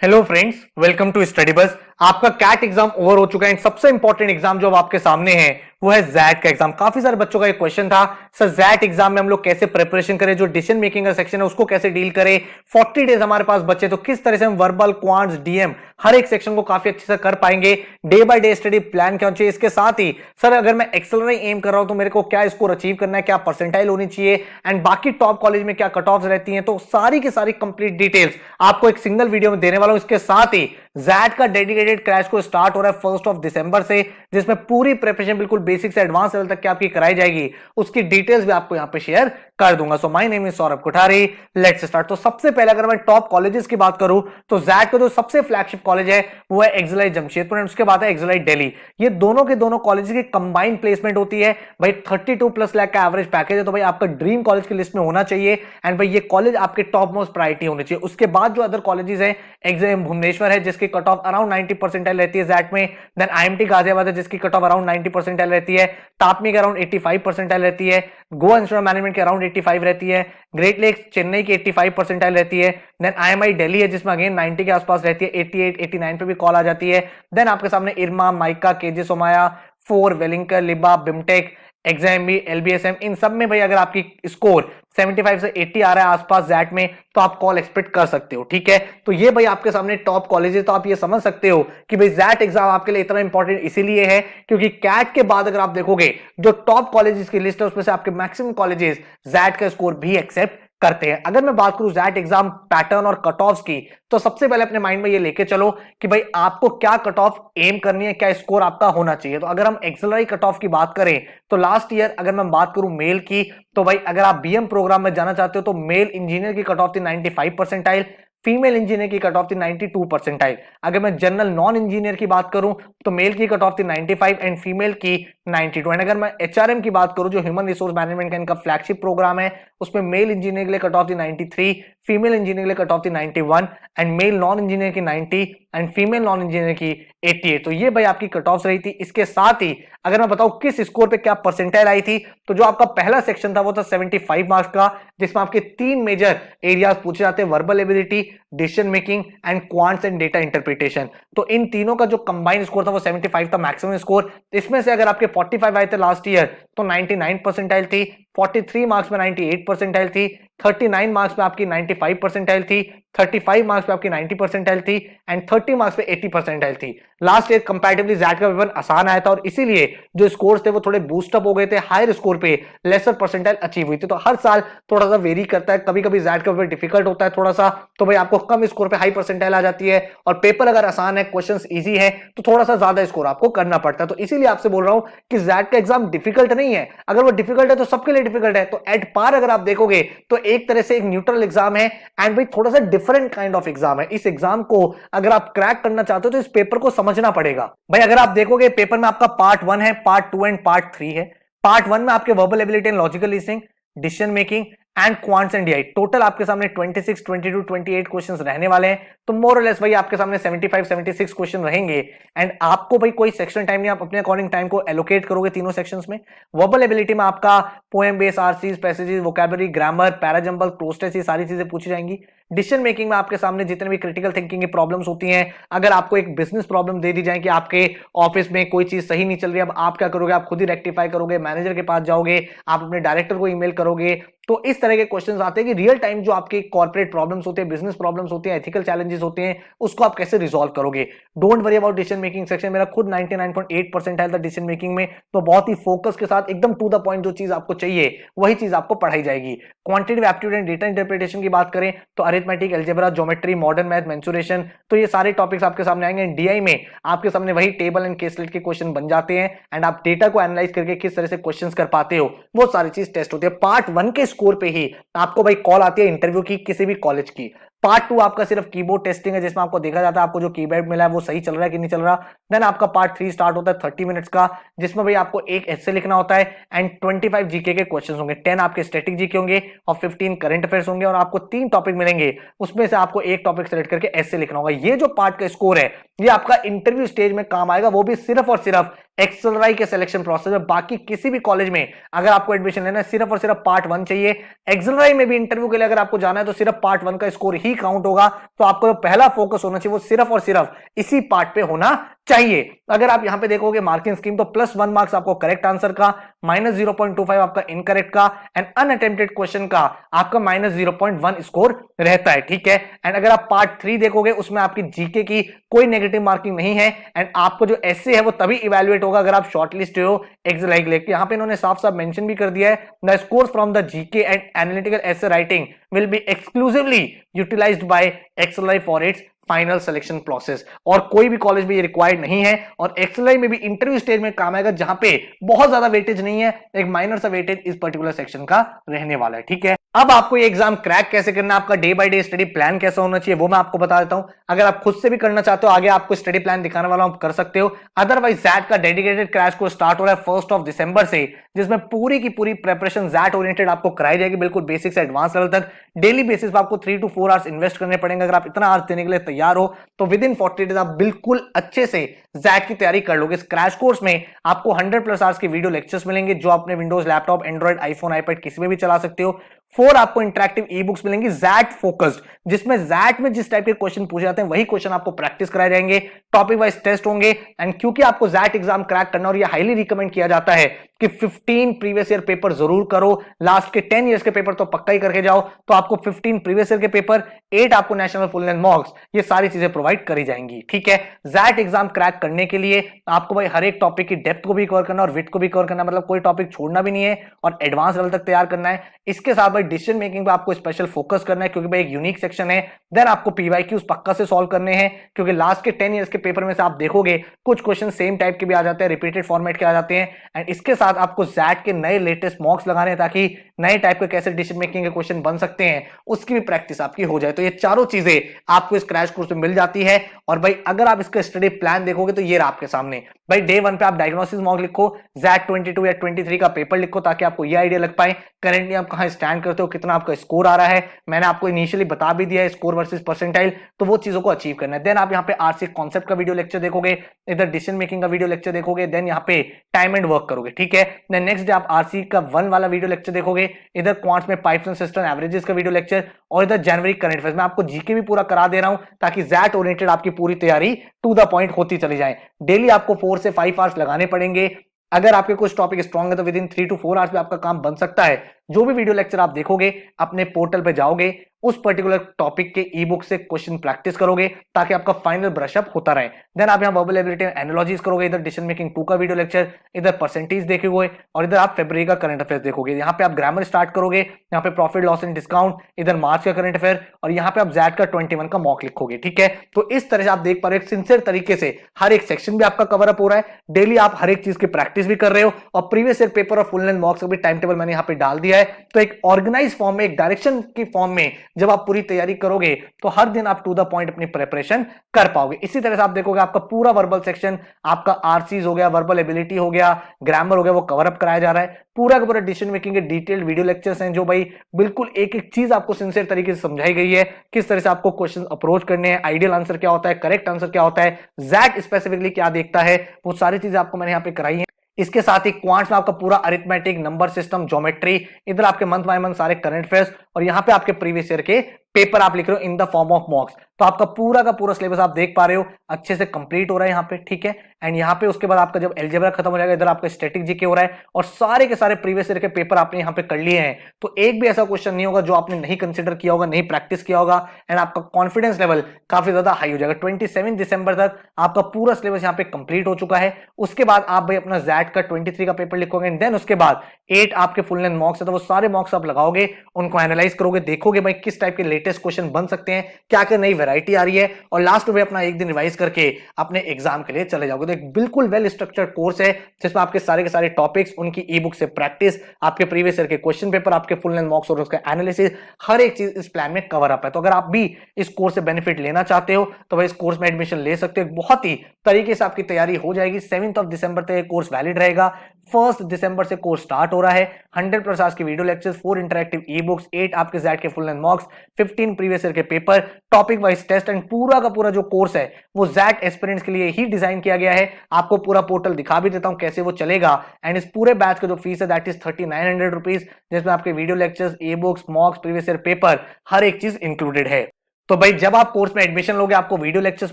Hello friends, welcome to study bus. आपका cat exam over हो चुका है। सबसे इंपॉर्टेंट एग्जाम जो अब आपके सामने है वो है जैट का एग्जाम। काफी सारे बच्चों का एक क्वेश्चन था, सर जैट एग्जाम में हम लोग कैसे प्रिपरेशन करें, जो डिसीजन मेकिंग का सेक्शन है उसको कैसे डील करें। 40 डेज हमारे पास बचे तो किस तरह से हम वर्बल, क्वांट्स, डीएम हर एक सेक्शन को काफी अच्छे से कर पाएंगे। Day by day study plan क्या होना चाहिए। इसके साथ ही सर अगर मैं एक्सेलरेट एम कर रहा हूं तो मेरे को क्या स्कोर अचीव करना है, क्या परसेंटाइल होनी चाहिए, एंड बाकी टॉप कॉलेज में क्या कट ऑफ रहती हैं, तो सारी की सारी कंप्लीट डिटेल्स आपको एक सिंगल वीडियो में देने वाला हूं। इसके साथ ही जैट का डेडिकेटेड क्रैश को स्टार्ट हो रहा है 1 दिसंबर से, जिसमें पूरी प्रिपरेशन बिल्कुल बेसिक से एडवांस लेवल तक की आपकी कराई जाएगी। उसकी डिटेल्स भी आपको यहां पे शेयर कर दूंगा। So my name is Saurabh Kothari, let's start. तो सबसे पहले अगर मैं टॉप कॉलेजेस की बात करूं तो जैट का जो सबसे फ्लैगशिप कॉलेज है वो है एक्सलाइट जमशेदपुर एंड उसके बाद है एक्सलाइट दिल्ली। ये दोनों के दोनों कॉलेज की कंबाइंड प्लेसमेंट होती है। भाई 32+ लाख का एवरेज पैकेज है, तो भाई आपका ड्रीम कॉलेज की लिस्ट में होना चाहिए। एंड भाई ये कॉलेज आपके टॉप मोस्ट प्रायोरिटी होनी चाहिए। उसके बाद जो अदर कॉलेजेस हैं, एग्जाम भुवनेश्वर है जिसकी कट ऑफ अराउंड 90 परसेंटाइल रहती है जैट में। देन आईएमटी गाजियाबाद है जिसकी कट ऑफ अराउंड 90 परसेंटाइल रहती है। तापमी के अराउंड 85 परसेंटाइल रहती है। गोवा इंस्टीट्यूट ऑफ मैनेजमेंट के अराउंड 85 रहती है। ग्रेट लेक्स चेन्नई की 85 परसेंटाइल रहती है। देन आईएमआई दिल्ली है जिसमें अगेन 90 के आसपास रहती है, 88 89 पे भी कॉल आ जाती है। देन आपके सामने इरमा, माइका, केजे सोमाया, फोर, वेलिंकर, लिबा, बिमटेक, एग्जाम भी, एलबीएसएम, इन सब में भाई अगर आपकी स्कोर 75 से 80 आ रहा है आसपास जैट में तो आप कॉल एक्सपेक्ट कर सकते हो। ठीक है, तो ये भाई आपके सामने टॉप कॉलेज है। तो आप ये समझ सकते हो कि भाई जैट एग्जाम आपके लिए इतना इंपॉर्टेंट इसीलिए है क्योंकि कैट के बाद अगर आप देखोगे जो टॉप कॉलेजेस की लिस्ट है उसमें से आपके मैक्सिमम कॉलेजेस जैट का स्कोर भी एक्सेप्ट करते हैं। अगर मैं बात करूं जैट एग्जाम पैटर्न और कट ऑफ्स की, तो सबसे पहले अपने माइंड में ये लेके चलो कि भाई आपको क्या कट ऑफ एम करनी है, क्या स्कोर आपका होना चाहिए। तो अगर हम एक्सेलरी कट ऑफ की बात करें तो लास्ट ईयर अगर मैं बात करूं मेल की, तो भाई अगर आप बीएम प्रोग्राम में जाना चाहते हो तो मेल इंजीनियर की कट ऑफ थी 95 परसेंटाइल, फीमेल इंजीनियर की कट ऑफ थी 92 परसेंटाइल। अगर मैं जनरल नॉन इंजीनियर की बात करूं तो मेल की कट ऑफ थी 95 एंड फीमेल की 92। एंड अगर मैं एचआरएम की बात करूं जो ह्यूमन रिसोर्स मैनेजमेंट का इनका फ्लैगशिप प्रोग्राम है, उसमें मेल इंजीनियर के लिए कट ऑफ थी 93, फीमेल इंजीनियर के लिए कट ऑफ थी 91 एंड मेल नॉन इंजीनियर की 90 एंड फीमेल नॉन इंजीनियर की 88। तो ये भाई आपकी कट ऑफ रही थी। इसके साथ ही अगर मैं बताऊं किस स्कोर पे क्या परसेंटाइल आई थी, तो जो आपका पहला सेक्शन था वो था 75 मार्क्स का, जिसमें आपके 3 मेजर एरियाज पूछे जाते हैं, verbal ability, decision making and quants and data interpretation. तो इन तीनों का जो कंबाइंड स्कोर था वो 75 था मैक्सिमम स्कोर। इसमें से अगर आपके 45 आए थे लास्ट ईयर तो 99 परसेंटाइल थी, 43 मार्क्स में 98 परसेंटाइल थी, 39 मार्क्स में आपकी 95 परसेंटाइल थी, 35 मार्क्स पे आपकी 90 परसेंटाइल थी एंड 30 मार्क्स पे 80 परसेंटाइल थी। लास्ट ईयर कंपैरेटिवली जैट का पेपर आसान आया था और इसीलिए जो स्कोर्स थे वो थोड़े बूस्ट अप हो गए थे, हायर स्कोर पे लेसर परसेंटाइल अचीव हुई थी। तो हर साल थोड़ा सा वेरी करता है, कभी कभी जैट का पेपर डिफिकल्ट होता है थोड़ा सा, तो भाई आपको कम स्कोर पे हाई परसेंटाइल आ जाती है, और पेपर अगर आसान है, क्वेश्चंस इजी है, तो थोड़ा सा ज्यादा स्कोर आपको करना पड़ता है। तो इसीलिए आपसे बोल रहा हूं कि जैट का एग्जाम डिफिकल्ट नहीं है। अगर वो डिफिकल्ट है तो सबके लिए डिफिकल्ट है। तो एट पार अगर आप देखोगे तो एक तरह से एक न्यूट्रल एग्जाम है एंड भाई थोड़ा सा डिफरेंट काइंड ऑफ एग्जाम है। इस एग्जाम को अगर आप क्रैक करना चाहते हो तो इस पेपर को समझना पड़ेगा। भाई अगर आप देखोगे पेपर में आपका पार्ट 1 है, पार्ट 2 एंड पार्ट 3 है। पार्ट 1 में आपके verbal ability and logical reasoning, decision making and quants and DI, total आपके सामने 26, 22, 28 क्वेश्चंस रहने वाले हैं। तो मोर और लेस भाई आपके सामने 75, 76 क्वेश्चन रहेंगे एंड आपको भाई कोई सेक्शन टाइम नहीं, आप अपने अकॉर्डिंग टाइम को एलोकेट करोगे तीनों सेक्शंस में। वर्बल एबिलिटी में आपका poem base, RCs, passages, vocabulary, grammar, parajumble, close, ये सारी चीजें पूछी जाएंगी। डिसीजन मेकिंग में आपके सामने जितने भी क्रिटिकल थिंकिंग की प्रॉब्लम्स होती हैं, अगर आपको एक बिजनेस प्रॉब्लम दे दी जाए कि आपके ऑफिस में कोई चीज सही नहीं चल रही, अब आप क्या करोगे, आप खुद ही रेक्टिफाई करोगे, मैनेजर के पास जाओगे, आप अपने डायरेक्टर को ईमेल करोगे। तो इस तरह के क्वेश्चंस आते हैं कि रियल टाइम जो आपके कॉर्पोरेट प्रॉब्लम्स होते हैं, बिजनेस प्रॉब्लम्स होते हैं, एथिकल चैलेंजेस होते हैं, उसको आप कैसे रिजॉल्व करोगे। Don't worry about decision making section, मेरा खुद 99.8% आया था डिसीजन मेकिंग में। तो बहुत ही फोकस के साथ एकदम टू द पॉइंट जो चीज आपको चाहिए वही चीज आपको पढ़ाई जाएगी। Quantitative aptitude and data interpretation की बात करें तो arithmetic, algebra, geometry, modern math, mensuration, तो ये सारे टॉपिक्स आपके सामने आएंगे। डीआई में आपके सामने वही टेबल एंड केसलेट के क्वेश्चन बन जाते हैं एंड आप डेटा को एनालाइज करके किस तरह से क्वेश्चन कर पाते हो वो सारी चीज टेस्ट होती है। पार्ट 1 के स्कोर पे ही आपको भाई कॉल आती है इंटरव्यू की किसी भी कॉलेज की। पार्ट 2 आपका सिर्फ कीबोर्ड टेस्टिंग है जिसमें आपको देखा जाता है आपको जो कीबोर्ड मिला है वो सही चल रहा है कि नहीं चल रहा। देन आपका पार्ट 3 स्टार्ट होता है 30 मिनट्स का, जिसमें भाई आपको एक एस्से लिखना होता है एंड 25 जीके के क्वेश्चंस होंगे। 10 आपके स्टैटिक जीके होंगे और 15 करंट अफेयर्स होंगे और आपको 3 टॉपिक मिलेंगे, उसमें से आपको एक टॉपिक सेलेक्ट करके एस्से लिखना होगा। ये जो पार्ट का स्कोर है ये आपका इंटरव्यू स्टेज में काम आएगा, वो भी सिर्फ और सिर्फ एक्सेलराई के सिलेक्शन प्रोसेस में। बाकी किसी भी कॉलेज में अगर आपको एडमिशन लेना है सिर्फ और सिर्फ पार्ट 1 चाहिए। एक्सेलराई में भी इंटरव्यू के लिए अगर आपको जाना है तो सिर्फ पार्ट 1 का स्कोर ही काउंट होगा। तो आपको जो पहला फोकस होना चाहिए वो सिर्फ और सिर्फ इसी पार्ट पे होना चाहिए। अगर आप यहां पे देखोगे मार्किंग स्कीम तो +1 मार्क्स आपको करेक्ट आंसर का, -0.25 आपका इनकरेक्ट का, एंड अनअटेम्प्टेड क्वेश्चन का आपका -0.1 स्कोर रहता है। ठीक है। एंड अगर आप पार्ट 3 देखोगे उसमें आपकी जीके की कोई नेगेटिव मार्किंग नहीं है। एंड आपको जो एसए है वो तभी इवैल्यूएट होगा अगर आप शॉर्टलिस्ट हो एक्सेल लेके। यहां पे इन्होंने साफ साफ मेंशन भी कर दिया है, the scores from the GK and analytical essay writing will be exclusively utilised by Excel for its final selection process. और कोई भी कॉलेज में ये रिक्वायर्ड नहीं है। और एक्सेल में भी इंटरव्यू स्टेज में काम आएगा जहां पे बहुत ज्यादा वेटेज नहीं है, एक माइनर सा वेटेज इस पर्टिकुलर सेक्शन का रहने वाला है। ठीक है। अब आपको ये एग्जाम क्रैक कैसे करना है, आपका day by day study plan कैसा होना चाहिए वो मैं आपको बता देता हूं। अगर आप खुद से भी करना चाहते हो, आगे आपको स्टडी प्लान दिखाने वाला हूं, कर सकते हो। अदरवाइज जैट का डेडिकेटेड क्रैश कोर्स स्टार्ट हो रहा है 1 दिसंबर से, जिसमें पूरी की पूरी प्रिपरेशन जैट ओरिएंटेड आपको कराई जाएगी, बिल्कुल बेसिक से एडवांस लेवल तक। डेली बेसिस पर आपको 3 to 4 आवर्स इन्वेस्ट करने पड़ेंगे। अगर आप इतना आवर्स देने के लिए तैयार हो तो विद इन 40 डेज आप बिल्कुल अच्छे से जैट की तैयारी कर लोगे। इस क्रैश कोर्स में आपको 100+ आवर्स की वीडियो लेक्चर्स मिलेंगे जो अपने Windows laptop, Android, iPhone, iPad किसी में भी चला सकते हो। 4 आपको इंटरेक्टिव ई बुक्स मिलेंगी जैट फोकस्ड, जिसमें जैट में जिस टाइप के क्वेश्चन पूछे जाते हैं वही क्वेश्चन आपको प्रैक्टिस कराए जाएंगे। टॉपिक वाइज टेस्ट होंगे। एंड क्योंकि आपको जैट एग्जाम क्रैक करना और ये हाईली रिकमेंड किया जाता है कि 15 प्रीवियस ईयर पेपर जरूर करो। लास्ट के 10 इयर्स के पेपर तो पक्का ही करके जाओ। तो आपको 15 प्रीवियस ईयर के पेपर, 8 आपको नेशनल फुल लेंथ मॉक्स, ये सारी चीजें प्रोवाइड करी जाएंगी। ठीक है। जैट एग्जाम क्रैक करने के लिए आपको भाई हर एक टॉपिक की डेप्थ को भी कवर करना और विड्थ को भी कवर करना, मतलब कोई टॉपिक छोड़ना भी नहीं है और एडवांस लेवल तक तैयार करना है। इसके साथ भाई डिसीजन मेकिंग पे आपको स्पेशल फोकस करना है क्योंकि भाई एक यूनिक सेक्शन है। देन आपको पीवाईक्यूज पक्का से सॉल्व करने हैं क्योंकि लास्ट के 10 इयर्स के पेपर में से आप देखोगे कुछ क्वेश्चन सेम टाइप के भी आ जाते हैं, रिपीटेड फॉर्मेट के आ जाते हैं। एंड इसके साथ आपको जैट के नए लेटेस्ट मॉक्स लगाने हैं ताकि नए टाइप के कैसे डिसीजन मेकिंग के क्वेश्चन बन सकते हैं उसकी भी प्रैक्टिस आपकी हो जाए। तो ये चारों चीजें आपको इस क्रैश कोर्स में मिल जाती है। और भाई अगर आप इसका स्टडी प्लान देखोगे तो ये रहा आपके सामने। भाई डे 1 पे आप डायग्नोसिस मॉक लिखो, जैट 22 या 23 का पेपर लिखो ताकि आपको ये आइडिया लग पाए करेंटली आप कहां स्टैंड करते हो, कितना आपका स्कोर आ रहा है। मैंने आपको इनिशियली बता भी दिया है स्कोर वर्सेस परसेंटाइल, तो वो चीजों को अचीव करना है। देन आप यहाँ पे आरसी कॉन्सेप्ट का वीडियो लेक्चर देखोगे, इधर डिसीजन मेकिंग का वीडियो लेक्चर देखोगे, देन यहाँ पे टाइम एंड वर्क करोगे। ठीक है। देन नेक्स्ट डे आप आरसी का 1 वाला वीडियो लेक्चर देखोगे, इधर क्वांट्स में पाइप्स एंड सिस्टम एवरेजेस का वीडियो लेक्चर, और इधर जनवरी करंट अफेयर्स में आपको जीके भी पूरा करा दे रहा हूं ताकि जैट ओरिएंटेड आपकी पूरी तैयारी टू द पॉइंट होती चली जाए। डेली आपको 4 से 5 आवर्स लगाने पड़ेंगे। अगर आपके कुछ टॉपिक स्ट्रांग है तो विद इन 3 to 4 आवर्स में आपका काम बन सकता है। जो भी वीडियो लेक्चर आप देखोगे अपने पोर्टल पे जाओगे, उस पर्टिकुलर टॉपिक के ई बुक से क्वेश्चन प्रैक्टिस करोगे ताकि आपका फाइनल ब्रशअप होता रहे। देन आप यहाँ वर्बल एबिलिटी एनालॉजीज करोगे, इधर डिसीजन मेकिंग 2 का वीडियो लेक्चर, इधर परसेंटेज देखोगे और इधर आप फरवरी का करंट अफेयर देखोगे। यहाँ पे आप ग्रामर स्टार्ट करोगे, यहाँ पे प्रॉफिट लॉस एंड डिस्काउंट, इधर मार्च का करंट अफेयर और यहाँ पे आप जैट का 21 का मॉक लिखोगे। ठीक है। तो इस तरह से आप देख पा रहे हो सिंसियर तरीके से हर एक सेक्शन भी आपका कवर अप हो रहा है। डेली आप हर एक चीज की प्रैक्टिस भी कर रहे हो और प्रीवियस ईयर पेपर और फुल लेंथ मॉक्स का भी टाइम टेबल मैंने यहाँ पे डाल दिया है। तो एक ऑर्गेनाइज फॉर्म में, एक डायरेक्शन की फॉर्म में जब आप पूरी तैयारी करोगे तो हर दिन आप टू द पॉइंट अपनी प्रिपरेशन कर पाओगे। इसी तरह से आप देखोगे आपका पूरा वर्बल सेक्शन, आपका आरसीज हो गया, वर्बल एबिलिटी हो गया, ग्रामर हो गया, वो कवर अप कराया जा रहा है। पूरा का पूरा डिसीजन मेकिंग के डिटेल्ड वीडियो लेक्चर्स हैं जो भाई बिल्कुल एक एक चीज आपको सिंसियर तरीके से समझाई गई है, किस तरह से आपको क्वेश्चन अप्रोच करने हैं, आइडियल आंसर क्या होता है, करेक्ट आंसर क्या होता है, जैट स्पेसिफिकली क्या देखता है, वो सारी चीजें आपको मैंने यहाँ पे कराई है। इसके साथ ही क्वांट्स में आपका पूरा अरिथमेटिक, नंबर सिस्टम, ज्योमेट्री, इधर आपके मंथ बाय मंथ सारे करंट अफेयर्स और यहाँ पे आपके प्रीवियस ईयर के पेपर आप लिख रहे हो इन द फॉर्म ऑफ मॉक्स। तो आपका पूरा का पूरा सिलेबस आप देख पा रहे हो अच्छे से कंप्लीट हो रहा है यहाँ पे। ठीक है। एंड यहाँ पे उसके बाद आपका जब अलजेब्रा खत्म हो जाएगा, इधर आपका स्टैटिक जीके हो रहा है और सारे के सारे प्रीवियस ईयर के पेपर आपने यहाँ पे कर लिए हैं। तो एक भी ऐसा क्वेश्चन नहीं होगा जो आपने नहीं कंसिडर किया होगा, नहीं प्रैक्टिस किया होगा। एंड आपका कॉन्फिडेंस लेवल काफी ज्यादा हाई हो जाएगा। 27 दिसंबर तक आपका पूरा सिलेबस यहाँ पे कंप्लीट हो चुका है। उसके बाद आप भाई अपना जैट का 23 का पेपर लिखोगे, देन उसके बाद 8 आपके फुल लेंथ मॉक्स है, तो वो सारे मॉक्स आप लगाओगे, उनको एनालाइज करोगे, देखोगे भाई किस टाइप के लेटेस्ट क्वेश्चन बन सकते हैं, क्या क्या नई वैरायटी आ रही है, और लास्ट में अपना एक दिन रिवाइज करके अपने एग्जाम के लिए चले जाओगे। तो एक बिल्कुल वेल स्ट्रक्चर्ड कोर्स है जिसमें आपके सारे के सारे टॉपिक्स, उनकी ई बुक से प्रैक्टिस, आपके प्रीवियस ईयर के क्वेश्चन पेपर, आपके फुल लेंथ मॉक्स और उसका एनालिसिस, हर एक चीज इस प्लान में कवर अप है। तो अगर आप भी इस कोर्स से बेनिफिट लेना चाहते हो तो भाई इस कोर्स में एडमिशन ले सकते हो। बहुत ही तरीके से आपकी तैयारी हो जाएगी। 7 दिसंबर तक कोर्स वैलिड रहेगा। 1 दिसंबर से कोर्स स्टार्ट हो रहा है। 100+ आवर्स की video lectures, 4 interactive e books, 8 आपके जैट के full length mocks, 15 previous year के paper, topic wise test and पूरा का पूरा जो कोर्स है वो जैट एस्पिरेंट्स के लिए ही डिजाइन किया गया है। आपको पूरा पोर्टल दिखा भी देता हूं कैसे वो चलेगा। एंड इस पूरे बैच का जो फीस है दैट इज 3900 रुपीज, जिसमें आपके video lectures, e books, mocks, previous year paper, हर एक चीज इंक्लूडेड है। तो भाई जब आप कोर्स में एडमिशन लोगे आपको वीडियो लेक्चर्स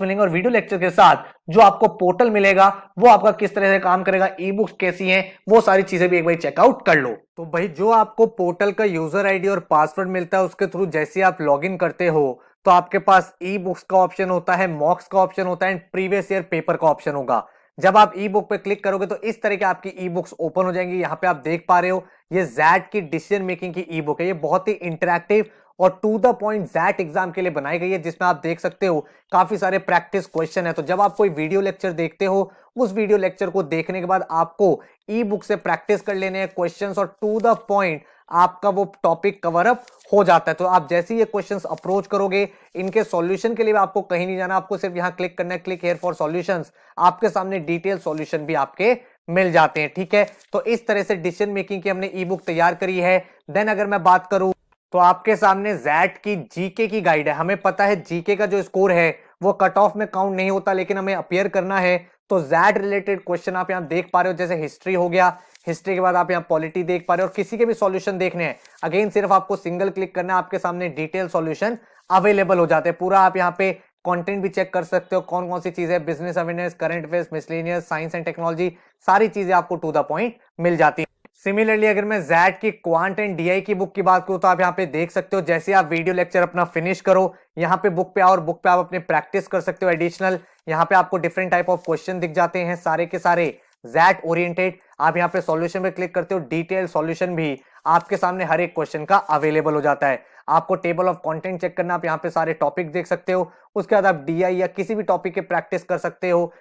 मिलेंगे और वीडियो लेक्चर के साथ जो आपको पोर्टल मिलेगा वो आपका किस तरह से काम करेगा, ई बुक्स कैसी हैं, वो सारी चीजें भी एक बार चेकआउट कर लो। तो भाई जो आपको पोर्टल का यूजर आईडी और पासवर्ड मिलता है उसके थ्रू जैसे आप लॉगिन करते हो तो आपके पास ई बुक्स का ऑप्शन होता है, मॉक्स का ऑप्शन होता है एंड प्रीवियस ईयर पेपर का ऑप्शन होगा। जब आप ई बुक पे क्लिक करोगे तो इस तरह की आपकी ई बुक्स ओपन हो जाएंगी। यहाँ पे आप देख पा रहे हो ये जैट की डिसीजन मेकिंग की ई बुक है। ये बहुत ही इंटरैक्टिव और to the point XAT exam के लिए बनाई गई है, जिसमें आप देख सकते हो काफी सारे प्रैक्टिस क्वेश्चन है। तो जब आप कोई वीडियो लेक्चर देखते हो उस वीडियो लेक्चर को देखने के बाद आपको ई बुक से प्रैक्टिस कर लेने हैं क्वेश्चंस और टू द पॉइंट आपका वो टॉपिक कवर अप हो जाता है। तो आप जैसे ये क्वेश्चंस अप्रोच करोगे इनके सॉल्यूशन के लिए आपको कहीं नहीं जाना, आपको सिर्फ यहां क्लिक करना है, क्लिक हियर फॉर सॉल्यूशंस। आपके सामने डिटेल सॉल्यूशन भी आपके मिल जाते हैं। ठीक है, तो इस तरह से डिसीजन मेकिंग की हमने ई बुक तैयार करी है। देन अगर मैं बात करूं तो आपके सामने जैट की जीके की गाइड है। हमें पता है जीके का जो स्कोर है वो कट ऑफ में काउंट नहीं होता, लेकिन हमें अपियर करना है। तो जैट रिलेटेड क्वेश्चन आप यहां देख पा रहे हो, जैसे हिस्ट्री हो गया, हिस्ट्री के बाद आप यहां पॉलिटी देख पा रहे हो और किसी के भी सॉल्यूशन देखने हैं अगेन सिर्फ आपको सिंगल क्लिक करना है, आपके सामने डिटेल सॉल्यूशन अवेलेबल हो जाते हैं। पूरा आप यहां पे कंटेंट भी चेक कर सकते हो, कौन कौन सी चीजें, business awareness, current affairs, miscellaneous, science and technology, सारी चीजें आपको टू द पॉइंट मिल जाती है। सिमिलरली अगर मैं जैट की क्वांट एंड डीआई की बुक की बात करूं तो आप यहाँ पे देख सकते हो, जैसे आप वीडियो लेक्चर अपना फिनिश करो यहाँ पे बुक पे आओ और बुक पे आप अपने प्रैक्टिस कर सकते हो एडिशनल। यहाँ पे आपको डिफरेंट टाइप ऑफ क्वेश्चन दिख जाते हैं, सारे के सारे जैट ओरिएंटेड। आप यहाँ पे सॉल्यूशन पे क्लिक करते हो, डिटेल सॉल्यूशन भी आपके सामने हर एक क्वेश्चन का अवेलेबल हो जाता है। आपको टेबल ऑफ कंटेंट चेक करना, आप यहाँ पे सारे टॉपिक देख सकते हो। उसके बाद आप डीआई या किसी भी टॉपिक के प्रैक्टिस कर सकते हो,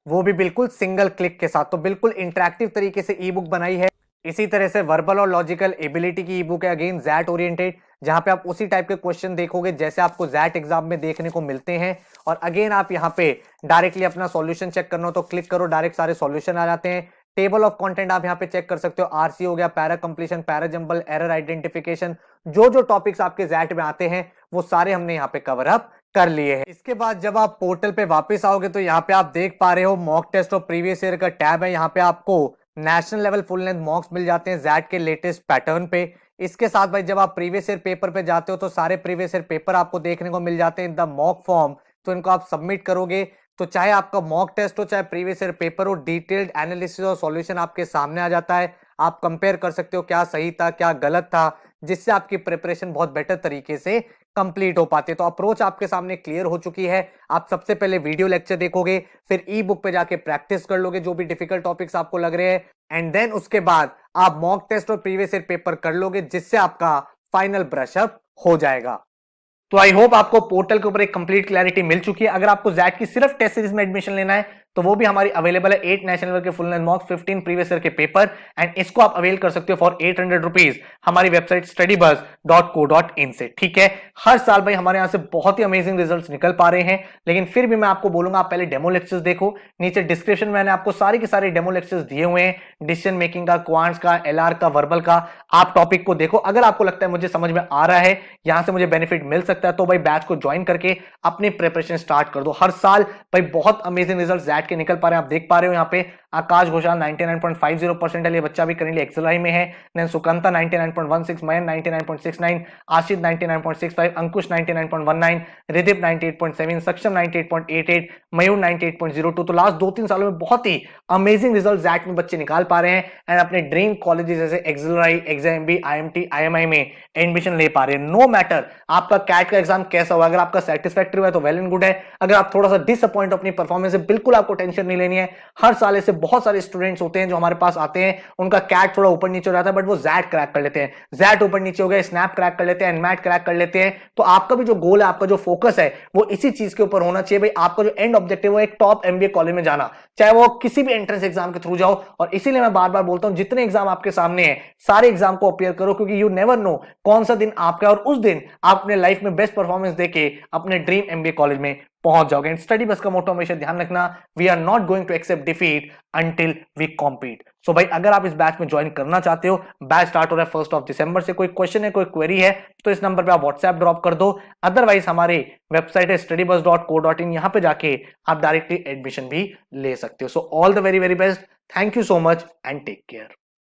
वो भी बिल्कुल सिंगल क्लिक के साथ। तो बिल्कुल इंटरेक्टिव तरीके से ई बुक बनाई है। इसी तरह से वर्बल और लॉजिकल एबिलिटी की ई बुक है, अगेन जैट ओरिएंटेड, जहां पे आप उसी टाइप के क्वेश्चन देखोगे जैसे आपको जैट एग्जाम में देखने को मिलते हैं। और अगेन आप यहां पे डायरेक्टली अपना सॉल्यूशन चेक करना हो तो क्लिक करो, डायरेक्ट सारे सॉल्यूशन आ जाते हैं। टेबल ऑफ कंटेंट आप यहां पे चेक कर सकते हो, आरसी हो गया, para completion, para jumble, error identification, जो जो टॉपिक्स आपके जैट में आते हैं वो सारे हमने यहाँ पे कवर अप कर लिए हैं। इसके बाद जब आप पोर्टल पे वापस आओगे तो यहाँ पे आप देख पा रहे हो मॉक टेस्ट और प्रीवियस ईयर का टैब है। यहाँ पे आपको national level full length mocks मिल जाते हैं जैट के लेटेस्ट पैटर्न पे। इसके साथ भाई जब आप प्रीवियस ईयर पेपर पे जाते हो तो सारे प्रीवियस ईयर पेपर आपको देखने को मिल जाते हैं इन द मॉक फॉर्म। तो इनको आप सबमिट करोगे तो चाहे आपका मॉक टेस्ट हो चाहे प्रीवियस ईयर पेपर हो, डिटेल्ड एनालिसिस और सॉल्यूशन आपके सामने आ जाता है। आप कंपेयर कर सकते हो क्या सही था क्या गलत था, जिससे आपकी प्रिपरेशन बहुत बेटर तरीके से कंप्लीट हो पाती है। तो अप्रोच आपके सामने क्लियर हो चुकी है। आप सबसे पहले वीडियो लेक्चर देखोगे, फिर ई बुक पे जाके प्रैक्टिस कर लोगे जो भी डिफिकल्ट टॉपिक्स आपको लग रहे हैं, एंड देन उसके बाद आप मॉक टेस्ट और प्रीवियस ईयर पेपर कर लोगे, जिससे आपका फाइनल ब्रशअप हो जाएगा। तो आई होप आपको पोर्टल के ऊपर एक कंप्लीट क्लैरिटी मिल चुकी है। अगर आपको जैट की सिर्फ टेस्ट सीरीज में एडमिशन लेना है तो वो भी हमारी अवेलेबल है, 8 नेशनल लेवल के full length mocks, 15 previous year के पेपर, एंड इसको आप अवेल कर सकते हो फॉर 800 रुपीज हमारी वेबसाइट studybuzz.co.in से। ठीक है, हर साल भाई हमारे यहां से बहुत ही अमेजिंग रिजल्ट्स निकल पा रहे हैं, लेकिन फिर भी मैं आपको बोलूंगा आप पहले डेमो लेक्चर्स देखो। नीचे डिस्क्रिप्शन में मैंने आपको सारे के सारे डेमो लेक्चर्स दिए हुए हैं, डिसीजन मेकिंग का, क्वांट्स का, एलआर का, वर्बल का। आप टॉपिक को देखो, अगर आपको लगता है मुझे समझ में आ रहा है, यहां से मुझे बेनिफिट मिल सकता है, तो भाई बैच को ज्वाइन करके अपनी प्रिपरेशन स्टार्ट कर दो। हर साल भाई बहुत अमेजिंग रिजल्ट जैट के निकल पा रहे हैं। आप देख पा रहे हो यहाँ पे आकाश घोषाल 99.50% ये बच्चा भी करेंटली एक्सेलराई में है। देन सुकंता 99.16, मयन 99.69, आशित 99.65, अंकुश 99.19, रिदीप 98.7, सक्षम 98.88, मयूर 98.02। तो लास्ट 2-3 सालों में बहुत ही अमेजिंग रिजल्ट जैट में बच्चे निकाल पा रहे हैं एंड अपने ड्रीम कॉलेजेस जैसे एक्सेलराई, एक्सएमबी, आईएमटी, आईएमआई में एडमिशन ले पा रहे हैं। नो मैटर आपका कैट का एग्जाम कैसा हुआ, अगर आपका सेटिस्फैक्टरी हुआ तो वेल एंड गुड है। अगर आप थोड़ा सा डिसअपॉइंट अपनी परफॉर्मेंस से, बिल्कुल आपको टेंशन नहीं लेनी है। हर साल ऐसे बहुत सारे स्टूडेंट्स होते हैं जो हमारे पास आते हैं, उनका कैट थोड़ा ऊपर नीचे हो जाता है बट वो जैट क्रैक कर लेते हैं, जैट ऊपर नीचे हो गया, स्नैप क्रैक कर लेते हैं, एनमैट क्रैक कर लेते हैं। तो आपका भी जो गोल है, आपका जो फोकस है वो इसी चीज के ऊपर होना चाहिए। भाई आपका जो एंड ऑब्जेक्टिव है एक टॉप एमबीए कॉलेज में जाना, चाहे वो किसी भी एंट्रेंस एग्जाम के थ्रू जाओ। और इसीलिए मैं बार बार बोलता हूं जितने एग्जाम आपके सामने हैं सारे एग्जाम को अपियर करो, क्योंकि यू नेवर नो कौन सा दिन आपका और उस दिन आप अपने लाइफ में बेस्ट परफॉर्मेंस देके अपने ड्रीम एमबीए कॉलेज में पहुंच जाओगे। स्टडी बस का मोटो हमेशा ध्यान रखना, we are not going to accept defeat until we compete. So भाई अगर आप इस बैच में ज्वाइन करना चाहते हो, बैच स्टार्ट हो रहा है 1 दिसंबर से। कोई क्वेश्चन है, कोई क्वेरी है तो इस नंबर पे आप व्हाट्सएप ड्रॉप कर दो। अदरवाइज हमारे वेबसाइट है studybus.co.in, यहां पे जाके आप डायरेक्टली एडमिशन भी ले सकते हो। So all the very very best, thank you so much and take care.